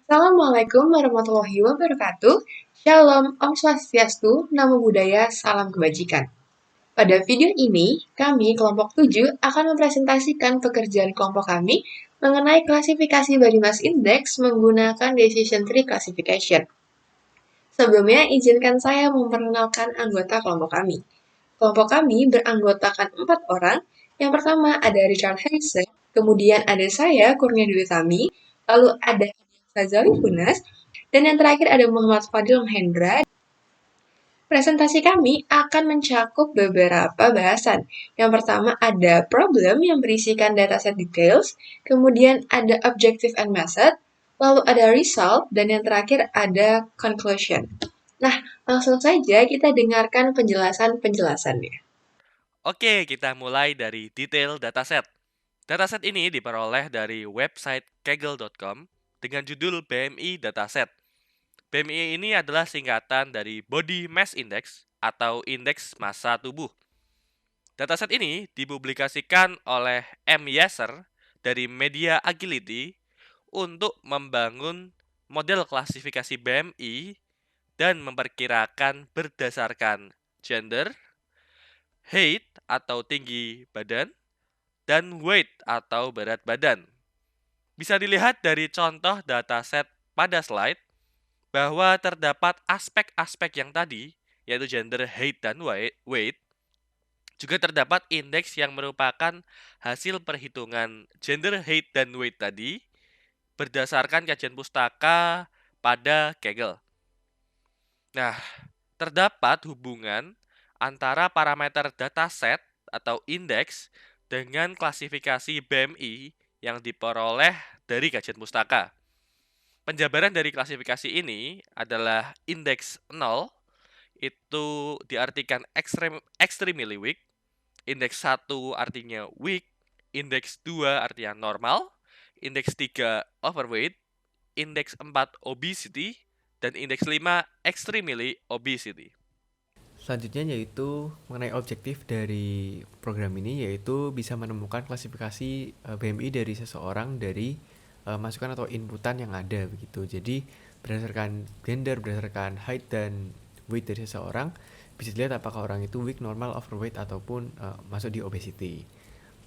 Assalamualaikum warahmatullahi wabarakatuh. Shalom, Om Swastiastu, Namo Buddhaya, Salam Kebajikan. Pada video ini, kami kelompok 7 akan mempresentasikan pekerjaan kelompok kami mengenai klasifikasi body mass index menggunakan decision tree classification. Sebelumnya, izinkan saya memperkenalkan anggota kelompok kami. Kelompok kami beranggotakan 4 orang. Yang pertama ada Richard Harrison, kemudian ada saya, Kurnia Dwi Tami, lalu ada Fazali Funas, dan yang terakhir ada Muhammad Fadil Mahendra. Presentasi kami akan mencakup beberapa bahasan. Yang pertama ada problem yang berisikan dataset details, kemudian ada objective and method, lalu ada result, dan yang terakhir ada conclusion. Nah, langsung saja kita dengarkan penjelasan-penjelasannya. Oke, kita mulai dari detail dataset. Dataset ini diperoleh dari website kaggle.com dengan judul BMI Dataset. BMI ini adalah singkatan dari Body Mass Index atau Indeks Massa Tubuh. Dataset ini dipublikasikan oleh M. Yasser dari Media Agility untuk membangun model klasifikasi BMI dan memperkirakan berdasarkan gender, height atau tinggi badan, dan weight atau berat badan. Bisa dilihat dari contoh dataset pada slide bahwa terdapat aspek-aspek yang tadi, yaitu gender, height, dan weight. Juga terdapat indeks yang merupakan hasil perhitungan gender, height, dan weight tadi berdasarkan kajian pustaka pada Kaggle. Nah, terdapat hubungan antara parameter dataset atau indeks dengan klasifikasi BMI yang diperoleh dari kajian pustaka. Penjabaran dari klasifikasi ini adalah indeks 0 itu diartikan extremely weak, indeks 1 artinya weak, indeks 2 artinya normal, indeks 3 overweight, indeks 4 obesity, dan indeks 5 extremely obesity. Selanjutnya yaitu mengenai objektif dari program ini, yaitu bisa menemukan klasifikasi BMI dari seseorang dari masukan atau inputan yang ada begitu. Jadi berdasarkan gender, berdasarkan height dan weight dari seseorang bisa dilihat apakah orang itu weak, normal, overweight ataupun masuk di obesity.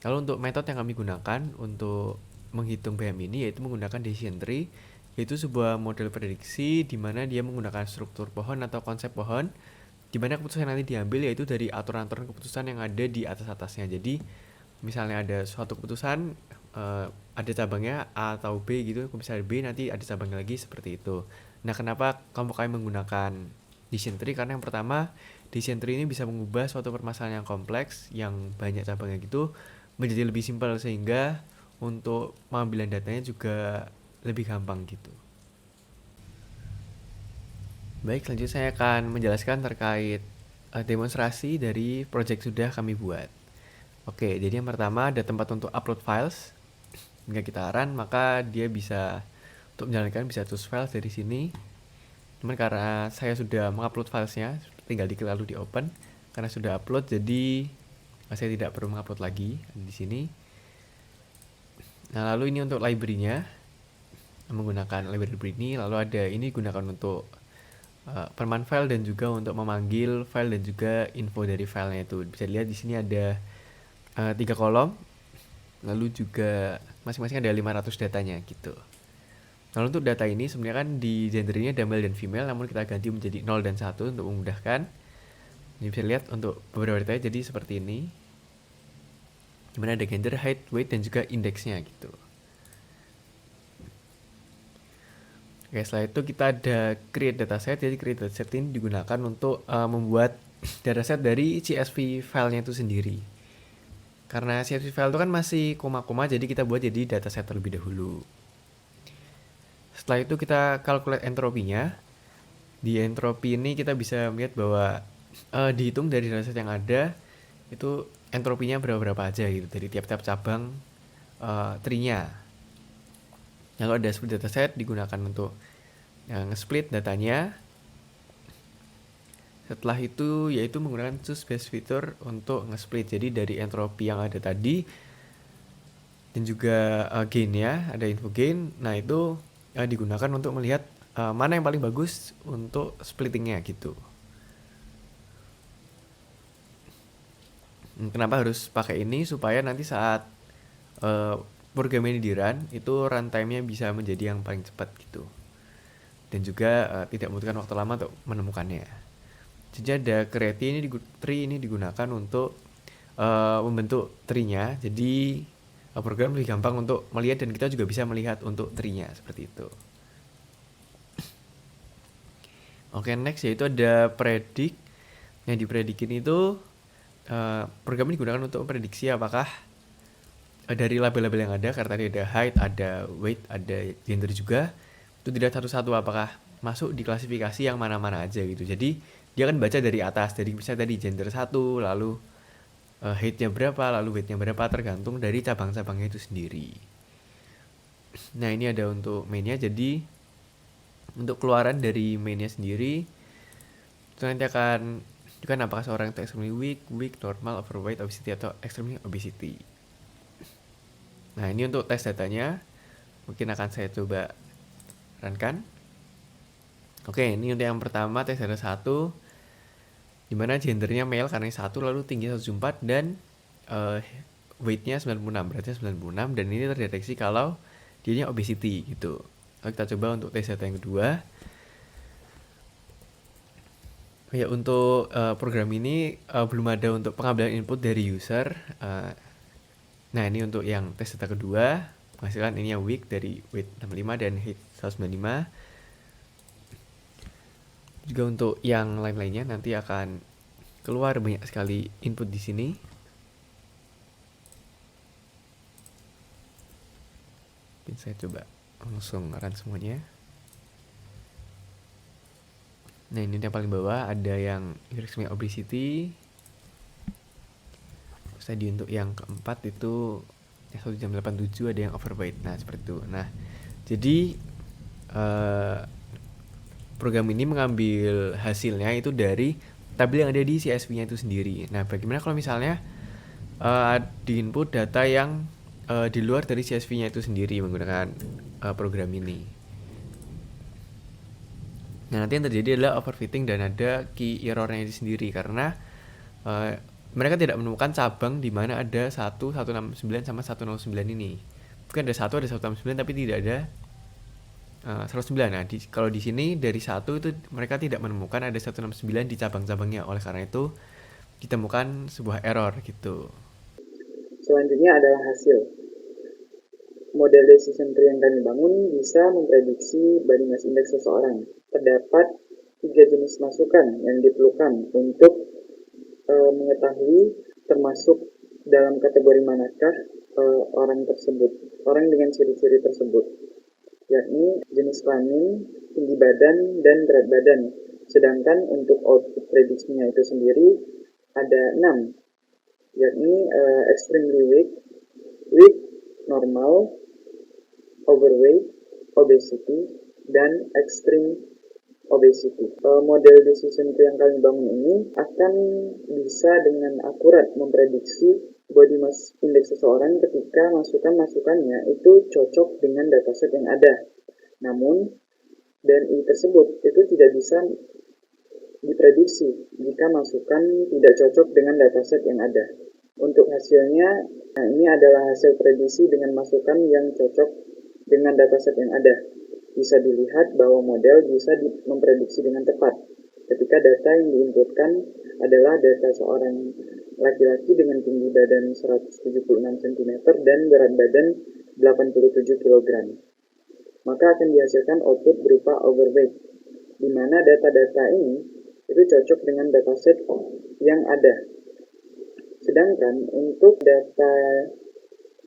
Lalu untuk metode yang kami gunakan untuk menghitung BMI ini yaitu menggunakan decision tree, yaitu sebuah model prediksi di mana dia menggunakan struktur pohon atau konsep pohon, di mana keputusan yang nanti diambil yaitu dari aturan-aturan keputusan yang ada di atas-atasnya. Jadi misalnya ada suatu keputusan ada cabangnya A atau B gitu, misalnya B nanti ada cabangnya lagi seperti itu. Nah, kenapa kelompok kami menggunakan decision tree? Karena yang pertama, decision tree ini bisa mengubah suatu permasalahan yang kompleks yang banyak cabangnya gitu menjadi lebih simpel, sehingga untuk pengambilan datanya juga lebih gampang gitu. Baik, selanjutnya saya akan menjelaskan terkait demonstrasi dari project sudah kami buat. Oke, jadi yang pertama ada tempat untuk upload files. Jika kita run, maka dia bisa untuk menjalankan bisa choose files dari sini. Cuman karena saya sudah mengupload filesnya, tinggal diklik lalu di open. Karena sudah upload, jadi saya tidak perlu mengupload lagi di sini. Nah, lalu ini untuk library-nya, menggunakan library ini. Lalu ada ini gunakan untuk perman file dan juga untuk memanggil file dan juga info dari filenya itu. Bisa dilihat di sini ada 3 kolom, lalu juga masing-masing ada 500 datanya gitu. Lalu untuk data ini sebenarnya kan di gendernya ada male dan female, namun kita ganti menjadi 0 dan 1 untuk memudahkan. Ini bisa lihat untuk beberapa datanya jadi seperti ini, dimana ada gender, height, weight, dan juga indeksnya gitu. Oke, setelah itu kita ada create dataset. Jadi create dataset ini digunakan untuk membuat dataset dari CSV filenya itu sendiri. Karena CSV file itu kan masih koma-koma, jadi kita buat jadi dataset terlebih dahulu. Setelah itu kita calculate entropinya. Di entropi ini kita bisa melihat bahwa dihitung dari dataset yang ada itu entropinya berapa aja gitu dari tiap-tiap cabang tree-nya. Lalu ada split dataset digunakan untuk nge-split datanya. Setelah itu yaitu menggunakan choose best feature untuk nge-split. Jadi dari entropi yang ada tadi dan juga gain ya, ada info gain. Nah, itu digunakan untuk melihat mana yang paling bagus untuk splittingnya gitu. Kenapa harus pakai ini? Supaya nanti saat program ini di-run, itu runtime-nya bisa menjadi yang paling cepat gitu. Dan juga tidak membutuhkan waktu lama untuk menemukannya. Jadi ada tree ini digunakan untuk membentuk tree-nya. Jadi program lebih gampang untuk melihat dan kita juga bisa melihat untuk tree-nya seperti itu. Oke, next yaitu ada predict. Yang dipredikin itu program ini digunakan untuk memprediksi apakah dari label-label yang ada, karena tadi ada height, ada weight, ada gender juga, itu dilihat satu-satu apakah masuk di klasifikasi yang mana-mana aja gitu. Jadi dia akan baca dari atas, dari misalnya tadi gender 1, lalu height-nya berapa, lalu weight-nya berapa, tergantung dari cabang-cabangnya itu sendiri. Nah, ini ada untuk main-nya. Jadi untuk keluaran dari main-nya sendiri itu nanti akan kan apakah seorang itu extremely weak, normal, overweight, obesity, atau extremely obesity. Nah, ini untuk tes datanya. Mungkin akan saya coba runkan. Oke, ini untuk yang pertama tes data 1, dimana gendernya male karena 1, lalu tinggi 174 dan weight-nya 96, beratnya 96, dan ini terdeteksi kalau dia obesity gitu. Lalu kita coba untuk tes data yang kedua. Ya, untuk program ini belum ada untuk pengambilan input dari user. Nah, ini untuk yang tes data kedua, menghasilkan ini yang weak dari weight 65 dan height 195. Juga untuk yang lain-lainnya nanti akan keluar banyak sekali input di sini. Mungkin saya coba langsung run semuanya. Nah, ini yang paling bawah ada yang extreme obesity. Terus tadi untuk yang keempat itu yang 1,87 ada yang overweight. Nah, seperti itu. Nah, jadi program ini mengambil hasilnya itu dari tabel yang ada di CSV-nya itu sendiri. Nah, bagaimana kalau misalnya di input data yang di luar dari CSV-nya itu sendiri menggunakan program ini? Nah, nanti yang terjadi adalah overfitting dan ada key error-nya itu sendiri karena mereka tidak menemukan cabang di mana ada 169 sama 109 ini. Mungkin ada 1, ada 169 tapi tidak ada 109. Nah, kalau di sini dari 1 itu mereka tidak menemukan ada 169 di cabang-cabangnya. Oleh karena itu ditemukan sebuah error gitu. Selanjutnya adalah hasil. Model decision tree yang kami bangun bisa memprediksi body mass index seseorang. Terdapat 3 jenis masukan yang diperlukan untuk mengetahui termasuk dalam kategori manakah orang tersebut, orang dengan ciri-ciri tersebut, yakni jenis kelamin, tinggi badan, dan berat badan. Sedangkan untuk output prediksinya itu sendiri ada 6, yakni extremely weak, normal, overweight, obesity, dan extreme obesity. Model decision tree yang kami bangun ini akan bisa dengan akurat memprediksi body mass index seseorang ketika masukan-masukannya itu cocok dengan dataset yang ada. Namun, BMI tersebut itu tidak bisa diprediksi jika masukan tidak cocok dengan dataset yang ada. Untuk hasilnya, nah ini adalah hasil prediksi dengan masukan yang cocok dengan dataset yang ada. Bisa dilihat bahwa model bisa memprediksi dengan tepat ketika data yang diinputkan adalah data seorang laki-laki dengan tinggi badan 176 cm dan berat badan 87 kg. Maka akan dihasilkan output berupa overweight, di mana data-data ini itu cocok dengan dataset yang ada. Sedangkan untuk data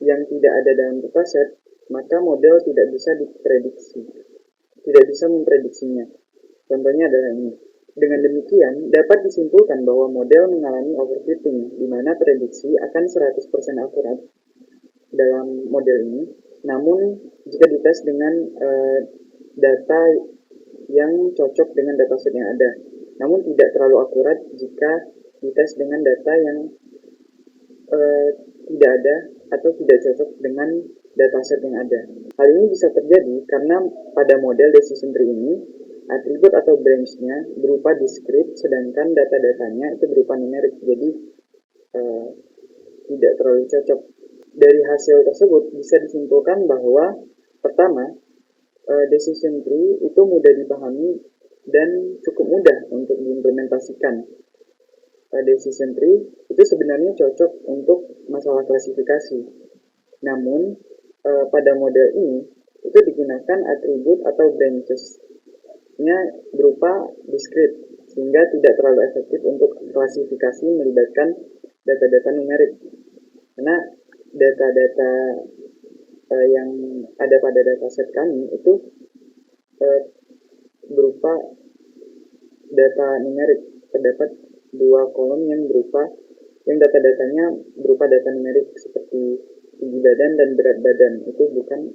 yang tidak ada dalam dataset, maka model tidak bisa memprediksinya. Contohnya adalah ini. Dengan demikian, dapat disimpulkan bahwa model mengalami overfitting, di mana prediksi akan 100% akurat dalam model ini. Namun, jika dites dengan data yang cocok dengan dataset yang ada. Namun, tidak terlalu akurat jika dites dengan data yang tidak ada atau tidak cocok dengan dataset yang ada. Hal ini bisa terjadi karena pada model decision tree ini, atribut atau branch-nya berupa discrete, sedangkan data-datanya itu berupa numerik. Jadi, tidak terlalu cocok. Dari hasil tersebut bisa disimpulkan bahwa pertama, decision tree itu mudah dipahami dan cukup mudah untuk diimplementasikan. Decision tree itu sebenarnya cocok untuk masalah klasifikasi. Namun, pada model ini itu digunakan atribut atau branches-nya berupa discrete, sehingga tidak terlalu efektif untuk klasifikasi melibatkan data-data numerik. Karena data-data yang ada pada dataset kami itu berupa data numerik. Terdapat dua kolom yang data-datanya berupa data numerik seperti tinggi badan dan berat badan. Itu bukan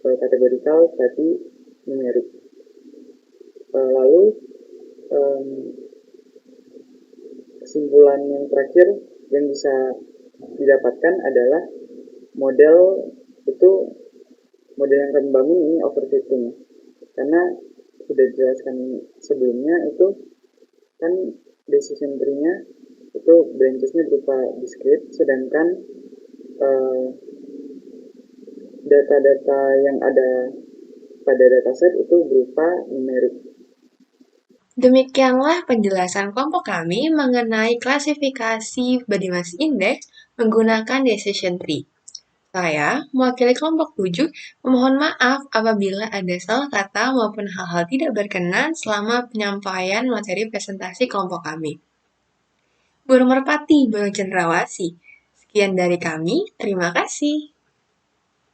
kategorikal tapi numerik. Lalu kesimpulan yang terakhir yang bisa didapatkan adalah model yang kami bangun ini overfitting, karena sudah dijelaskan sebelumnya itu kan decision tree-nya itu branches-nya berupa discrete, sedangkan data-data yang ada pada dataset itu berupa numerik. Demikianlah penjelasan kelompok kami mengenai klasifikasi body mass index menggunakan decision tree. Saya, mewakili kelompok 7, memohon maaf apabila ada salah kata maupun hal-hal tidak berkenan selama penyampaian materi presentasi kelompok kami. Burung merpati, burung cendrawasih. Sekian dari kami, terima kasih.